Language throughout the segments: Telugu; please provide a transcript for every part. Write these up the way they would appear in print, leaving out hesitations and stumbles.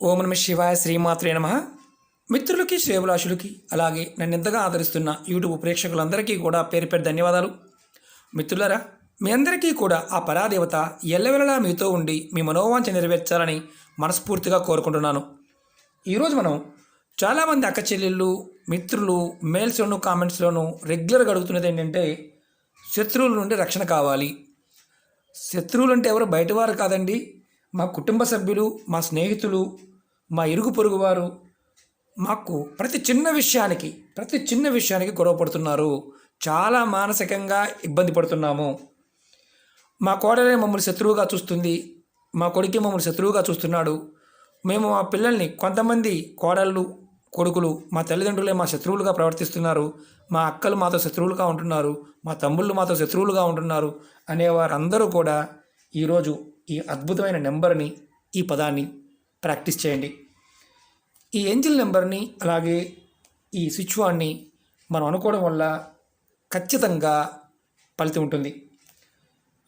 ఓం నమ శివాయ శ్రీమాత్రే నమ. మిత్రులకి శ్రేభిలాషులకి అలాగే నన్ను ఎంతగా ఆదరిస్తున్న యూట్యూబ్ ప్రేక్షకులందరికీ కూడా పేరు పేరు ధన్యవాదాలు. మిత్రులరా, మీ అందరికీ కూడా ఆ పరాదేవత ఎల్లవెల్లలా మీతో ఉండి మీ మనోవాంఛ నెరవేర్చాలని మనస్ఫూర్తిగా కోరుకుంటున్నాను. ఈరోజు మనం చాలామంది అక్క చెల్లెళ్ళు మిత్రులు మెయిల్స్లోను కామెంట్స్లోను రెగ్యులర్గా అడుగుతున్నది ఏంటంటే, శత్రువుల నుండి రక్షణ కావాలి. శత్రువులు అంటే ఎవరు బయటవారు కాదండి, మా కుటుంబ సభ్యులు, మా స్నేహితులు, మా ఇరుగు పొరుగు వారు మాకు ప్రతి చిన్న విషయానికి గొడవ పడుతున్నారు. చాలా మానసికంగా ఇబ్బంది పడుతున్నాము. మా కోడలే మమ్మల్ని శత్రువుగా చూస్తుంది, మా కొడుకే మమ్మల్ని శత్రువుగా చూస్తున్నాడు. మేము మా పిల్లల్ని కొంతమంది కోడళ్ళు కొడుకులు మా తల్లిదండ్రులే మా శత్రువులుగా ప్రవర్తిస్తున్నారు, మా అక్కలు మాతో శత్రువులుగా ఉంటున్నారు, మా తమ్ముళ్ళు మాతో శత్రువులుగా ఉంటున్నారు అనేవారందరూ కూడా ఈరోజు ఈ అద్భుతమైన నెంబర్ని, ఈ పదాన్ని ప్రాక్టీస్ చేయండి. ఈ ఏంజిల్ నెంబర్ని అలాగే ఈ స్విచ్వాన్ని మనం అనుకోవడం వల్ల ఖచ్చితంగా ఫలితం ఉంటుంది.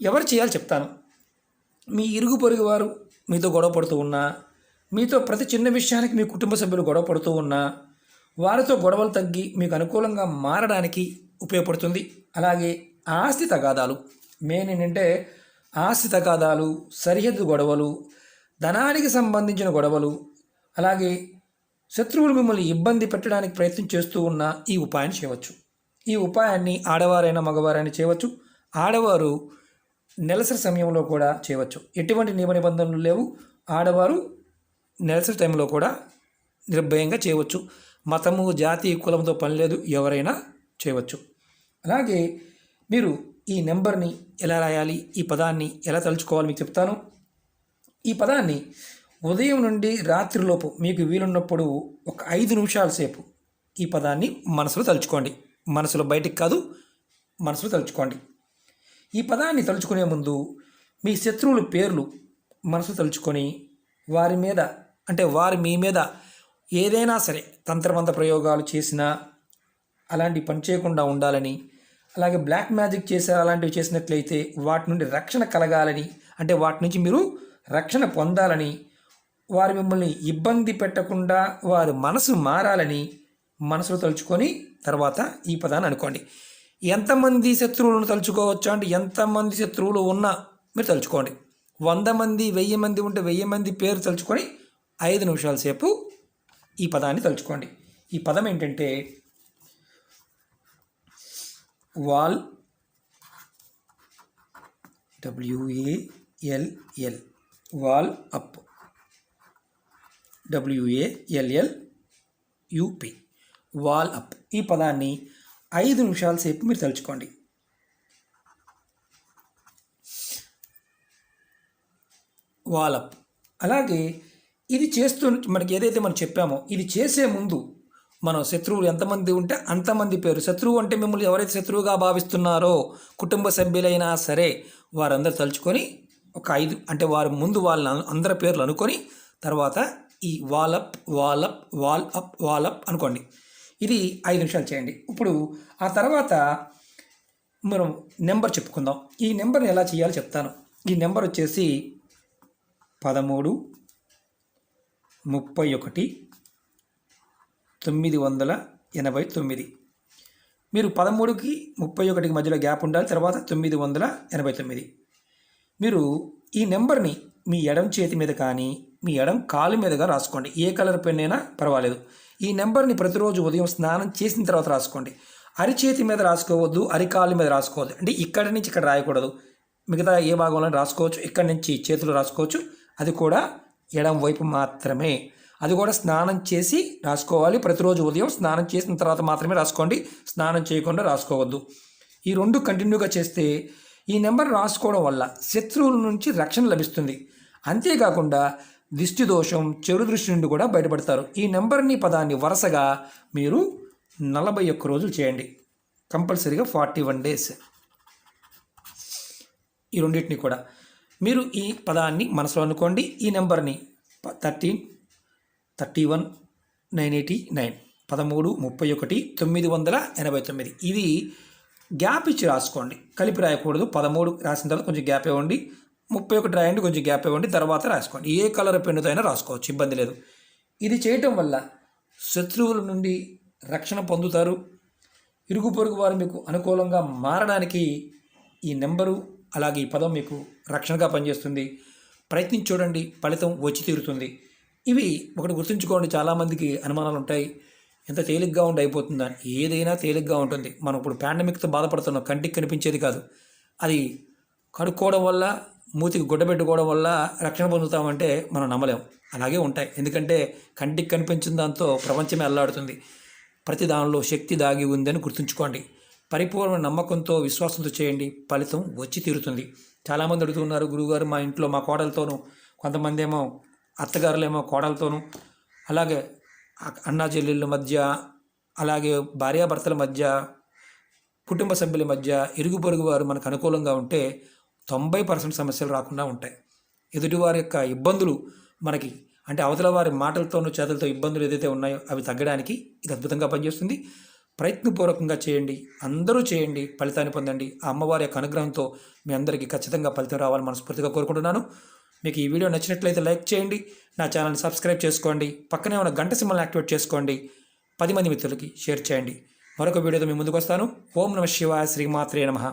ఎవరు చేయాలో చెప్తాను. మీ ఇరుగు పొరుగు వారు మీతో గొడవ పడుతూ ఉన్నా, మీతో ప్రతి చిన్న విషయానికి మీ కుటుంబ సభ్యులు గొడవ పడుతూ ఉన్నా, వారితో గొడవలు తగ్గి మీకు అనుకూలంగా మారడానికి ఉపయోగపడుతుంది. అలాగే ఆస్తి తగాదాలు, మెయిన్ ఏంటంటే ఆస్తి తగాదాలు, సరిహద్దు గొడవలు, ధనానికి సంబంధించిన గొడవలు, అలాగే శత్రువులు మిమ్మల్ని ఇబ్బంది పెట్టడానికి ప్రయత్నం చేస్తూ ఉన్న ఈ ఉపాయాన్ని చేయవచ్చు. ఈ ఉపాయాన్ని ఆడవారైనా మగవారైనా చేయవచ్చు. ఆడవారు నెలసరి సమయంలో కూడా చేయవచ్చు. ఎటువంటి నియమ నిబంధనలు లేవు. ఆడవారు నెలసరి టైంలో కూడా నిర్భయంగా చేయవచ్చు. మతము, జాతి, కులంతో పని లేదు, ఎవరైనా చేయవచ్చు. అలాగే మీరు ఈ నెంబర్ని ఎలా రాయాలి, ఈ పదాన్ని ఎలా తలుచుకోవాలి మీకు చెప్తాను. ఈ పదాన్ని ఉదయం నుండి రాత్రిలోపు మీకు వీలున్నప్పుడు ఒక 5 నిమిషాల సేపు ఈ పదాన్ని మనసులో తలుచుకోండి. మనసులో బయటికి కాదు, మనసులో తలుచుకోండి. ఈ పదాన్ని తలుచుకునే ముందు మీ శత్రువుల పేర్లు మనసు తలుచుకొని వారి మీ మీద ఏదైనా సరే తంత్రమంత్ర ప్రయోగాలు చేసినా అలాంటి పని చేయకుండా ఉండాలని, అలాగే బ్లాక్ మ్యాజిక్ చేసే అలాంటివి చేసినట్లయితే వాటి నుండి రక్షణ కలగాలని, అంటే వాటి నుంచి మీరు రక్షణ పొందాలని, వారు మిమ్మల్ని ఇబ్బంది పెట్టకుండా వారి మనసు మారాలని మనసులో తలుచుకొని తర్వాత ఈ పదాన్ని అనుకోండి. ఎంతమంది శత్రువులను తలుచుకోవచ్చు అంటే ఎంతమంది శత్రువులు ఉన్నా మీరు తలుచుకోండి. 100 మంది 1000 మంది ఉంటే 1000 మంది పేరు తలుచుకొని 5 నిమిషాల సేపు ఈ పదాన్ని తలుచుకోండి. ఈ పదం ఏంటంటే wall, WALL, wall up, WALLUP, wall up. ఈ పదాన్ని 5 నిమిషాల సేపు మీరు తలుచుకోండి. Wall up. అలాగే ఇది చేస్తూ మనకి ఏదైతే మనం చెప్పామో ఇది చేసే ముందు మనం శత్రువులు ఎంతమంది ఉంటే అంతమంది పేరు, శత్రువు అంటే మిమ్మల్ని ఎవరైతే శత్రువుగా భావిస్తున్నారో కుటుంబ సభ్యులైనా సరే వారందరూ తలుచుకొని ఒక 5 అంటే వారి ముందు వాళ్ళ అందరి పేర్లు అనుకొని తర్వాత ఈ వాల్ అప్ అనుకోండి. ఇది 5 నిమిషాలు చేయండి. ఇప్పుడు ఆ తర్వాత మనం నెంబర్ చెప్పుకుందాం. ఈ నెంబర్ని ఎలా చేయాలో చెప్తాను. ఈ నెంబర్ వచ్చేసి 13 31 989. మీరు 13కి 31కి మధ్యలో గ్యాప్ ఉండాలి, తర్వాత 989. మీరు ఈ నెంబర్ని మీ ఎడం చేతి మీద కానీ మీ ఎడం కాలు మీదగా రాసుకోండి. ఏ కలర్ పెన్ అయినా పర్వాలేదు. ఈ నెంబర్ని ప్రతిరోజు ఉదయం స్నానం చేసిన తర్వాత రాసుకోండి. అరిచేతి మీద రాసుకోవద్దు, అరికాలు మీద రాసుకోవద్దు. అంటే ఇక్కడి నుంచి ఇక్కడ రాయకూడదు. మిగతా ఏ భాగంలో రాసుకోవచ్చు, ఇక్కడి నుంచి చేతులు రాసుకోవచ్చు. అది కూడా ఎడం వైపు మాత్రమే. అది కూడా స్నానం చేసి రాసుకోవాలి. ప్రతిరోజు ఉదయం స్నానం చేసిన తర్వాత మాత్రమే రాసుకోండి, స్నానం చేయకుండా రాసుకోవద్దు. ఈ 2 కంటిన్యూగా చేస్తే ఈ నెంబర్ రాసుకోవడం వల్ల శత్రువుల నుంచి రక్షణ లభిస్తుంది. అంతేకాకుండా దిష్టి దోషం, చెడు దృష్టి నుండి కూడా బయటపడతారు. ఈ నెంబర్ని పదాన్ని వరుసగా మీరు 41 రోజులు చేయండి. కంపల్సరీగా 41 డేస్. ఈ రెండింటిని కూడా మీరు ఈ పదాన్ని మనసులో అనుకోండి. ఈ నెంబర్ని 13 31 989 13 31 989 ఇది గ్యాప్ ఇచ్చి రాసుకోండి, కలిపి రాయకూడదు. 13 రాసిన తర్వాత కొంచెం గ్యాప్ ఇవ్వండి, 31 రాయండి, కొంచెం గ్యాప్ ఇవ్వండి, తర్వాత రాసుకోండి. ఏ కలర్ పెన్నుతో అయినా రాసుకోవచ్చు, ఇబ్బంది లేదు. ఇది చేయటం వల్ల శత్రువుల నుండి రక్షణ పొందుతారు. ఇరుగు పొరుగు వారు మీకు అనుకూలంగా మారడానికి ఈ నెంబరు అలాగే ఈ పదం మీకు రక్షణగా పనిచేస్తుంది. ప్రయత్నించి చూడండి, ఫలితం వచ్చి తీరుతుంది. ఇవి ఒకటి గుర్తుంచుకోండి, చాలామందికి అనుమానాలు ఉంటాయి, ఎంత తేలిగ్గా ఉండి అయిపోతుందా. ఏదైనా తేలిగ్గా ఉంటుంది. మనం ఇప్పుడు పాండమిక్తో బాధపడుతున్నాం, కంటికి కనిపించేది కాదు. అది కడుక్కోవడం వల్ల, మూతికి గుడ్డ పెట్టుకోవడం వల్ల రక్షణ పొందుతామంటే మనం నమ్మలేం. అలాగే ఉంటాయి, ఎందుకంటే కంటికి కనిపించిన దాంతో ప్రపంచమే అల్లాడుతుంది. ప్రతి దానిలో శక్తి దాగి ఉందని గుర్తుంచుకోండి. పరిపూర్ణ నమ్మకంతో, విశ్వాసంతో చేయండి, ఫలితం వచ్చి తీరుతుంది. చాలామంది అడుగుతున్నారు, గురువుగారు మా ఇంట్లో మా కోడలతోనూ, కొంతమంది ఏమో అత్తగారులేమో కోడలతోనూ, అలాగే అన్నా చెల్లెళ్ళ మధ్య, అలాగే భార్యాభర్తల మధ్య, కుటుంబ సభ్యుల మధ్య, ఇరుగు పొరుగు వారు మనకు అనుకూలంగా ఉంటే 90% సమస్యలు రాకుండా ఉంటాయి. ఎదుటివారి యొక్క ఇబ్బందులు మనకి, అంటే అవతల వారి మాటలతోనూ చేతులతో ఇబ్బందులు ఏదైతే ఉన్నాయో అవి తగ్గడానికి ఇది అద్భుతంగా పనిచేస్తుంది. ప్రయత్నపూర్వకంగా చేయండి, అందరూ చేయండి, ఫలితాన్ని పొందండి. ఆ అమ్మవారి యొక్క అనుగ్రహంతో మీ అందరికీ ఖచ్చితంగా ఫలితం రావాలని మనస్ఫూర్తిగా కోరుకుంటున్నాను. మీకు ఈ వీడియో నచ్చినట్లయితే లైక్ చేయండి, నా ఛానల్ని సబ్స్క్రైబ్ చేసుకోండి, పక్కనే ఉన్న గంట సింబల్ని యాక్టివేట్ చేసుకోండి, 10 మంది మిత్రులకి షేర్ చేయండి. మరొక వీడియోతో మీ ముందుకు వస్తాను. ఓం నమః శివాయ, శ్రీమాత్రే నమః.